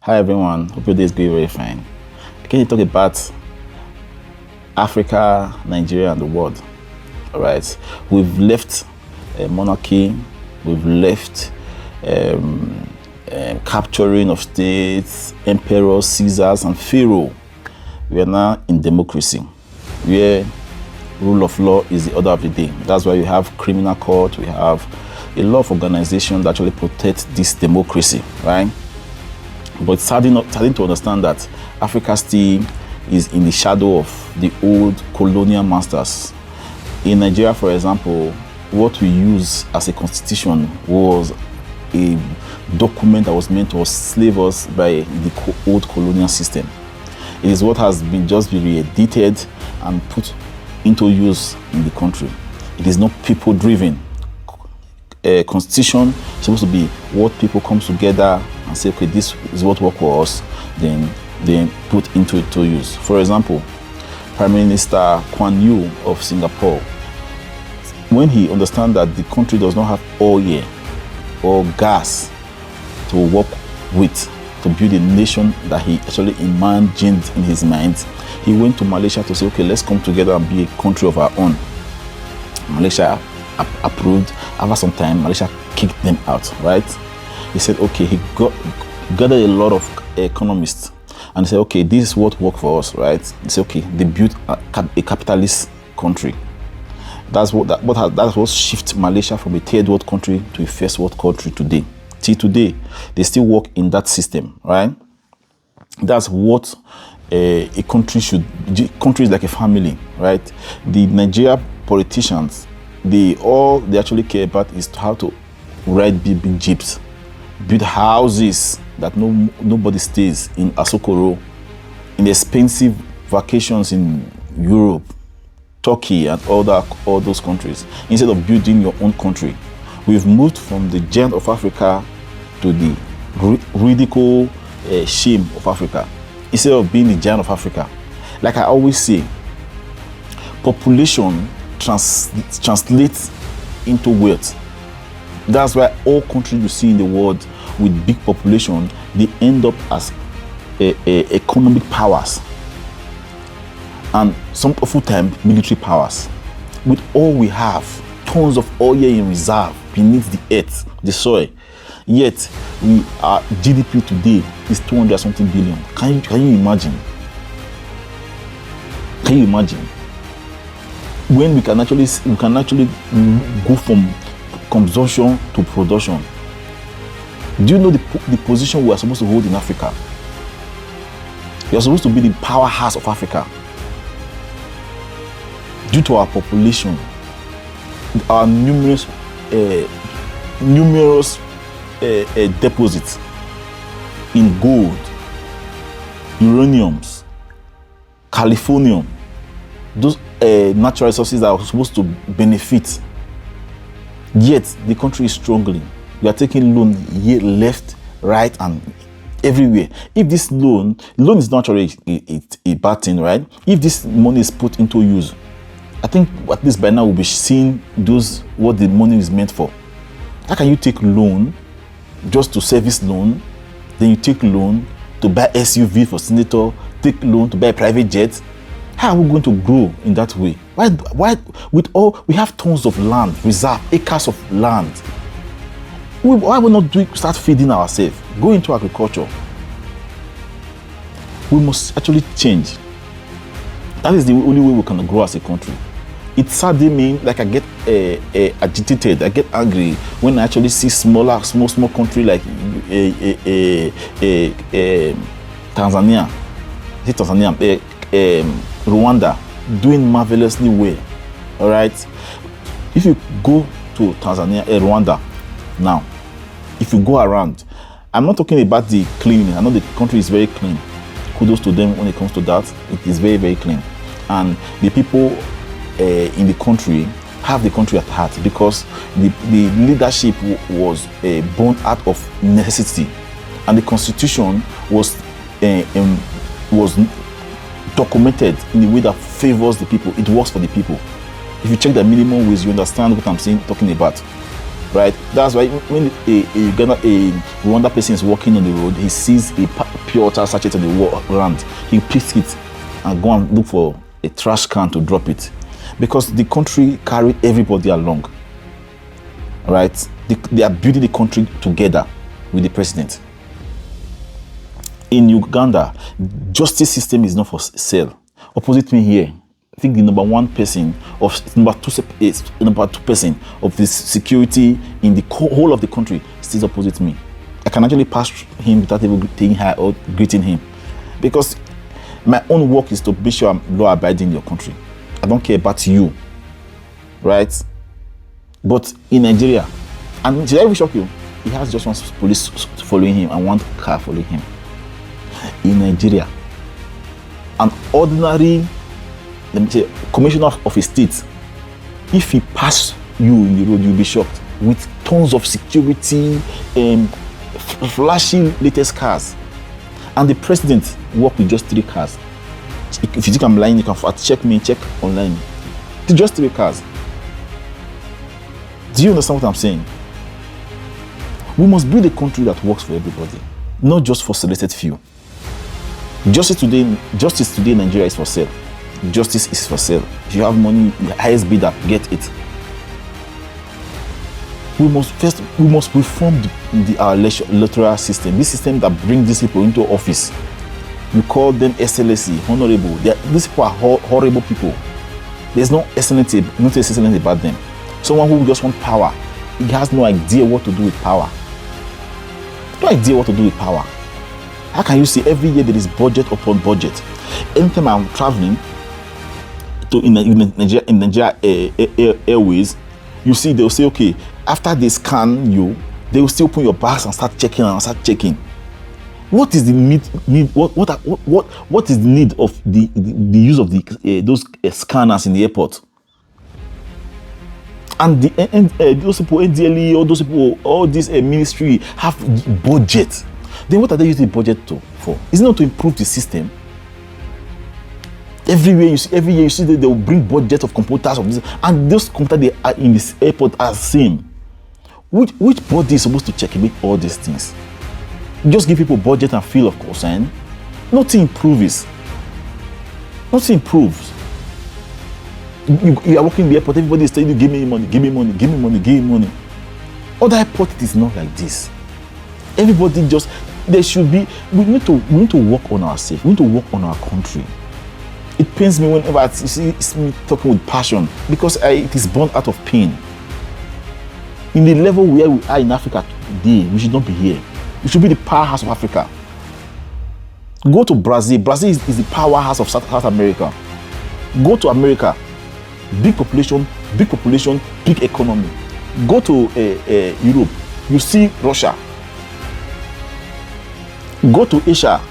Hi everyone, hope your day is going very fine. Can you talk about Africa, Nigeria, and the world? All right, we've left monarchy, we've left capturing of states, emperors, Caesars, and Pharaoh. We are now in democracy, where rule of law is the order of the day. That's why we have criminal court, we have a lot of organizations that actually protect this democracy, right? But it's starting to understand that Africa still is in the shadow of the old colonial masters. In Nigeria, for example, what we use as a constitution was a document that was meant to enslave us by the old colonial system. It is what has been just been re-edited and put into use in the country. It is not people-driven. A constitution is supposed to be what people come together and say, okay, this is what works for us, then put into use. For example, Prime Minister Kwan Yew of Singapore, when he understands that the country does not have oil or gas to work with to build a nation that he actually imagined in his mind, he went to Malaysia to say, okay, let's come together and be a country of our own. Malaysia approved. After some time, Malaysia kicked them out, right? He said, okay, he gathered a lot of economists and said, okay, this is what worked for us, right? He said, okay, they built a capitalist country. That's what shift Malaysia from a third world country to a first world country today. Till today, they still work in that system, right? That's what a country should. Country is like a family, right? The Nigeria politicians, they actually care about is how to ride big jeeps, build houses that nobody stays in Asokoro, in expensive vacations in Europe, Turkey, and all those countries, instead of building your own country. We've moved from the giant of Africa to the ridicule shame of Africa, instead of being the giant of Africa. Like I always say, population translates into wealth. That's why all countries you see in the world with big population, they end up as economic powers and some of the time military powers. With all we have, tons of oil in reserve beneath the earth, the soil, yet our GDP today is 200 something billion. Can you imagine? Can you imagine? When we can actually go from consumption to production. Do you know the position we are supposed to hold in Africa? We are supposed to be the powerhouse of Africa. Due to our population, our numerous deposits in gold, uraniums, californium, those natural resources that are supposed to benefit. Yet the country is struggling. We are taking loan here, left, right, and everywhere. If this loan is not actually a bad thing, right? If this money is put into use, I think at least by now we'll be seeing what the money is meant for. How can you take loan just to service loan, then you take loan to buy SUV for senator, take loan to buy a private jet? How are we going to grow in that way? Why we have tons of land, reserve, acres of land. Why would not start feeding ourselves? Go into agriculture. We must actually change. That is the only way we can grow as a country. It sadly means like I get agitated, I get angry when I actually see small country like Tanzania, Rwanda doing marvelously well. All right, if you go to Tanzania, Rwanda now, if you go around, I'm not talking about the cleaning. I know the country is very clean. Kudos to them when it comes to that. It is very, very clean, and the people in the country have the country at heart because the leadership was born out of necessity, and the constitution was documented in a way that favors the people. It works for the people. If you check the minimum wage, you understand what I'm talking about. right? That's why when a Rwanda person is walking on the road, he sees a pure water sachet on the ground, he picks it and go and look for a trash can to drop it, because the country carried everybody along, right? They are building the country together with the president. In Uganda, justice system is not for sale. Opposite me here, I think the number two person of the security in the whole of the country sits opposite me. I can actually pass him without even taking her or greeting him, because my own work is to be sure I'm law-abiding in your country. I don't care about you, right? But in Nigeria, and did I ever shock you? He has just one police following him and one car following him. In Nigeria, an ordinary, let me say, commissioner of a state, if he pass you in the road, you'll be shocked, with tons of security, flashy latest cars. And the president work with just 3 cars. If you think I'm lying, you can fact check me, check online. Just 3 cars. Do you understand what I'm saying? We must build a country that works for everybody, not just for selected few. Justice today in Nigeria is for sale. Justice is for sale. If you have money, the highest bidder, get it. We must reform our electoral system. This system that brings these people into office. We call them SLSC, honorable. These people are horrible people. There's no excellence about them. Someone who just wants power. He has no idea what to do with power. No idea what to do with power. How can you see every year there is budget upon budget? Anytime I'm traveling in Nigeria Airways, you see they'll say, okay, after they scan you, they will still open your bags and start checking. What is the need? What is the need of the use of those scanners in the airport? And those people, NDLE, all those people, all this ministry have budget. Then what are they using the budget for? Is it not to improve the system? Every year you see that they will bring budget of computers of this, and those computers they are in this airport are the same. Which body is supposed to check all these things? Just give people budget and feel of concern. Nothing improves. Nothing improves. You are working in the airport, everybody is telling you, give me money. Other airport, it is not like this. Everybody just, there should be, we need to work on ourselves. We need to work on our country. It pains me whenever you see me talking with passion, because it is born out of pain. In the level where we are in Africa today, we should not be here. We should be the powerhouse of Africa. Go to Brazil. Brazil is the powerhouse of South America. Go to America. Big population, big economy. Go to Europe. You see Russia. Go to Asia.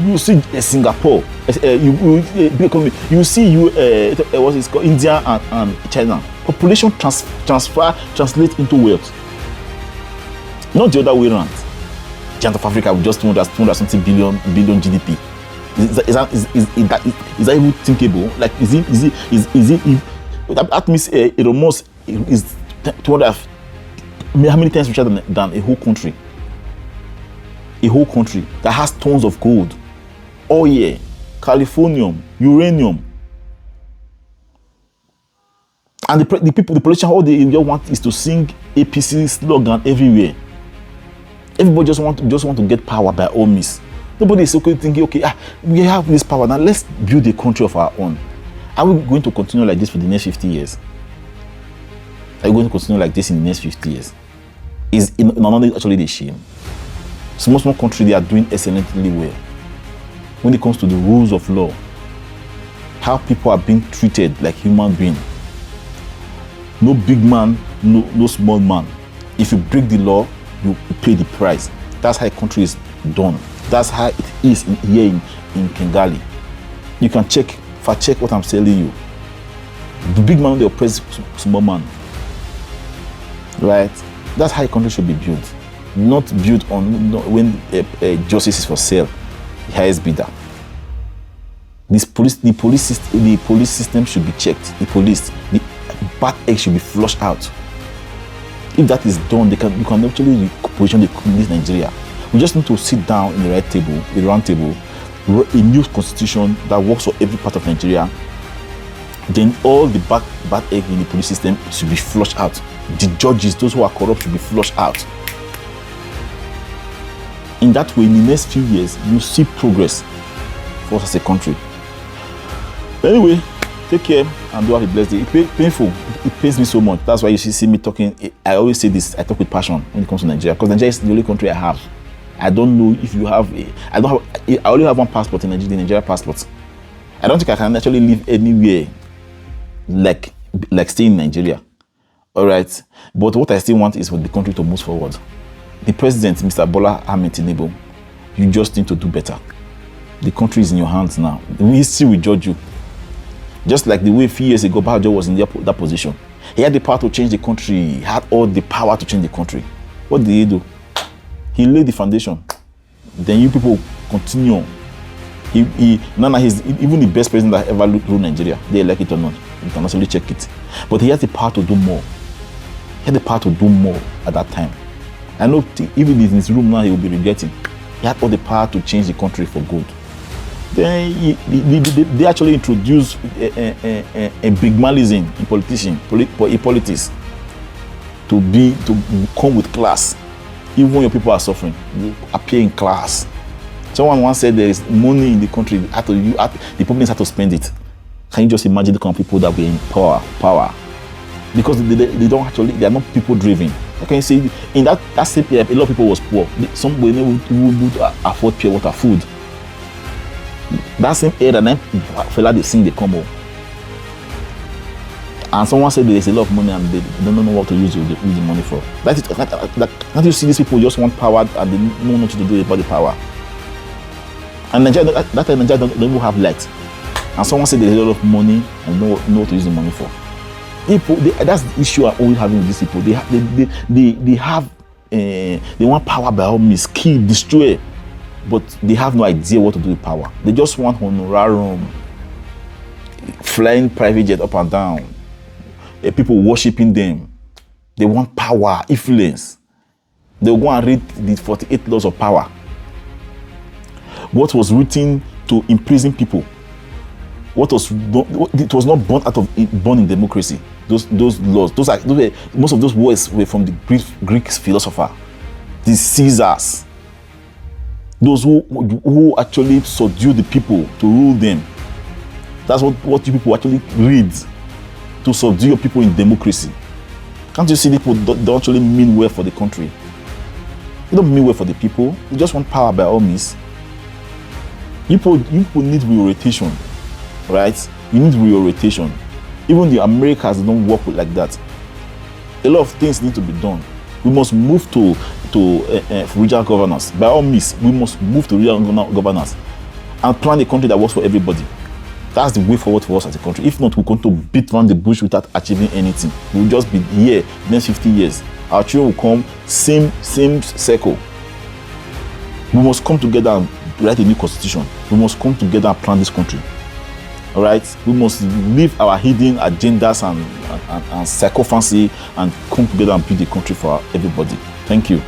You see Singapore. Big economy. You see what is called India and China. Population translate into wealth. Not the other way around. Giant of Africa with just 200 something billion GDP. Is that even thinkable? Like is it that means it almost is 200, how many times richer than a whole country? A whole country that has tons of gold, oil, californium, uranium. And the politician, all they want is to sing APC slogan everywhere. Everybody just want to get power by all means. Nobody is thinking, okay, we have this power now. Let's build a country of our own. Are we going to continue like this for the next 50 years? Are we going to continue like this in the next 50 years? Is not actually the shame. Small country, they are doing excellently well. When it comes to the rules of law, how people are being treated like human beings. No big man, no small man. If you break the law, you pay the price. That's how a country is done. That's how it is here in Kigali. You can fact check what I'm telling you. The big man, they oppress small man. Right? That's how a country should be built. Not built on when justice is for sale, the highest bidder. The police system should be checked. The bad eggs should be flushed out. If that is done, you can actually position this Nigeria. We just need to sit down in the right table, a round table, a new constitution that works for every part of Nigeria. Then all the bad egg in the police system should be flushed out. The judges, those who are corrupt, should be flushed out. In that way, in the next few years, you see progress for us as a country. Anyway, take care and do have a blessed day. It's painful. It pains me so much. That's why you see me talking. I always say this. I talk with passion when it comes to Nigeria, because Nigeria is the only country I have. I don't know if you have. I only have one passport in Nigeria, the Nigeria passport. I don't think I can actually live anywhere like stay in Nigeria. All right. But what I still want is for the country to move forward. The president, Mr. Bola Ahmed Tinubu, you just need to do better. The country is in your hands now. History will judge you. Just like the way a few years ago, Bajo was in that position. He had the power to change the country. He had all the power to change the country. What did he do? He laid the foundation. Then you people continue. He's even the best president that ever ruled Nigeria. They like it or not. You can actually check it. But he has the power to do more. He had the power to do more at that time. I know even in his room now, he will be regretting. He had all the power to change the country for good. Then they actually introduced a bigmalism in politics to come with class. Even when your people are suffering, you appear in class. Someone once said there is money in the country, the public have to spend it. Can you just imagine the kind of people that were in power? Because they are not people driven. Can you see in that same period, a lot of people was poor. Some were able to afford pure water, food. That same era, then fella they sing the combo. And someone said there is a lot of money and they don't know what to use the money for. Can't you see these people just want power and they don't know what to do about the power? And Nigeria, that time Nigeria don't even have light. And someone said there is a lot of money and know what to use the money for. People, that's the issue I'm always having with these people. They want power by all means, kill, destroy, but they have no idea what to do with power. They just want honorarium, flying private jet up and down, people worshiping them. They want power, influence. They'll go and read the 48 laws of power. What was written to imprison people? It was not born in democracy. Those laws, most of those words were from the Greek philosopher, the Caesars. Those who actually subdue the people to rule them. That's what you people actually read, to subdue your people in democracy. Can't you see people don't actually mean well for the country? They don't mean well for the people. They just want power by all means. You people need reorientation, right? You need reorientation. Even the Americans don't work like that. A lot of things need to be done. We must move to regional governance. By all means, we must move to regional governance and plan a country that works for everybody. That's the way forward for us as a country. If not, we're going to beat around the bush without achieving anything. We'll just be here next 50 years. Our children will come, same circle. We must come together and write a new constitution. We must come together and plan this country. All right, we must leave our hidden agendas and psychophancy and come together and build the country for everybody. Thank you.